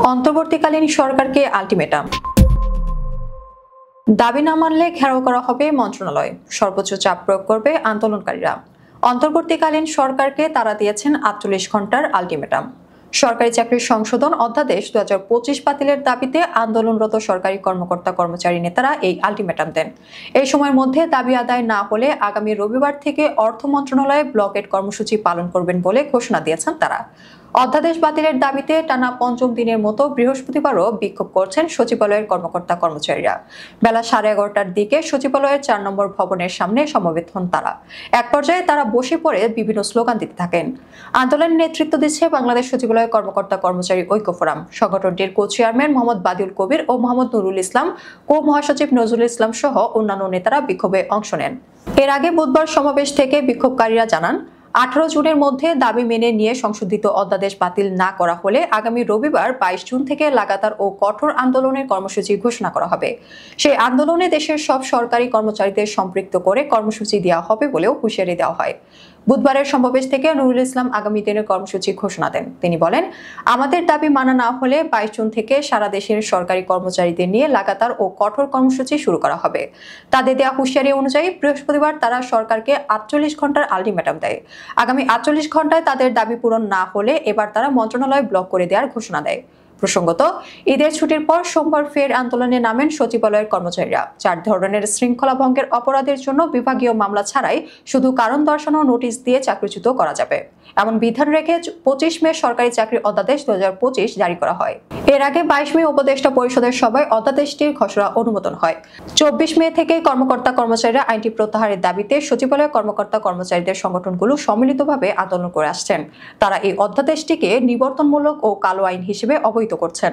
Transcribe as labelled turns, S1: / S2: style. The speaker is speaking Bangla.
S1: অন্তর্বর্তীকালীন সরকারকে আলটিমেটাম। দাবি না মানলে ঘেরাও করা হবে মন্ত্রণালয়, সর্বোচ্চ চাপ প্রয়োগ করবে আন্দোলনকারীরা। অন্তর্বর্তীকালীন সরকারকে তারা দিয়েছেন 48 ঘন্টার আলটিমেটাম। সরকারি চাকরির সংশোধন অধ্যাদেশ 2025 বাতিলের দাবিতে আন্দোলনরত সরকারি কর্মকর্তা কর্মচারী নেতারা এই আলটিমেটাম দেন। এই সময়ের মধ্যে দাবি আদায় না হলে আগামী রবিবার থেকে অর্থ মন্ত্রণালয়ে ব্লকেট কর্মসূচি পালন করবেন বলে ঘোষণা দিয়েছেন তারা। অধ্যাদেশ বাতিলের দাবিতে টানা পঞ্চম দিনের মতো বৃহস্পতিবারও বিক্ষোভ করছেন সচিবালয়ের কর্মকর্তা কর্মচারীরা। বেলা 11:30টার দিকে সচিবালয়ের 4 নম্বর ভবনের সামনে সমবেত হন তারা। এক পর্যায়ে তারা বসে পড়ে বিভিন্ন স্লোগান দিতে থাকেন। আন্দোলনের নেতৃত্ব দিচ্ছে বাংলাদেশ সচিবালয়ের কর্মকর্তা কর্মচারী ঐক্য ফোরাম। সংগঠনটির কো চেয়ারম্যান মোহাম্মদ বাদিউল কবির ও মোহাম্মদ নুরুল ইসলাম, কো মহাসচিব নজরুল ইসলাম সহ অন্যান্য নেতারা বিক্ষোভে অংশ নেন। এর আগে বুধবার সমাবেশ থেকে বিক্ষোভকারীরা জানান, 18 জুনের মধ্যে দাবি মেনে নিয়ে সংশোধিত অধ্যাদেশ বাতিল না করা হলে আগামী রবিবার 22 জুন থেকে লাগাতার ও কঠোর আন্দোলনের কর্মসূচি ঘোষণা করা হবে। সেই আন্দোলনে দেশের সব সরকারি কর্মচারীদের সম্পৃক্ত করে কর্মসূচি দেওয়া হবে বলেও হুঁশিয়ারি দেওয়া হয়। বুধবারের সমাবেশ থেকে নুরুল ইসলাম আগামী দিনের কর্মসূচি ঘোষণা দেন। তিনি বলেন, আমাদের দাবি মানা না হলে 22 জুন থেকে সারা দেশের সরকারি কর্মচারীদের নিয়ে লাগাতার ও কঠোর কর্মসূচি শুরু করা হবে। তাদের দেওয়া হুঁশিয়ারি অনুযায়ী বৃহস্পতিবার তারা সরকারকে 48 ঘন্টার আলটিমেটাম দেয়। আগামী 48 ঘন্টায় তাদের দাবি পূরণ না হলে এবার তারা মন্ত্রণালয় ব্লক করে দেওয়ার ঘোষণা দেয়। প্রসঙ্গত, ঈদের ছুটির পর সোমবার ফের আন্দোলনে নামেন সচিবালয়ের কর্মচারীরা। 4 ধরনের শৃঙ্খলা ভঙ্গের অপরাধের জন্য বিভাগীয় মামলা ছাড়াই শুধু কারণ দর্শানো নোটিশ দিয়ে চাকরিচ্যুত করা যাবে, এমন বিধান রেখে 25 মে সরকারি চাকরি অধ্যাদেশ 2025 জারি করা হয়। এর আগে 22 মে উপদেষ্টা পরিষদের সভায় অধ্যাদেশটির খসড়া অনুমোদন হয়। 24 মে থেকে কর্মকর্তা কর্মচারীরা আইনটি প্রত্যাহারের দাবিতে সচিবালয়ের কর্মকর্তা কর্মচারীদের সংগঠনগুলো সম্মিলিতভাবে আন্দোলন করে আসছেন। তারা এই অধ্যাদেশটিকে নিবর্তনমূলক ও কালো আইন হিসেবে অবহিত করছেন।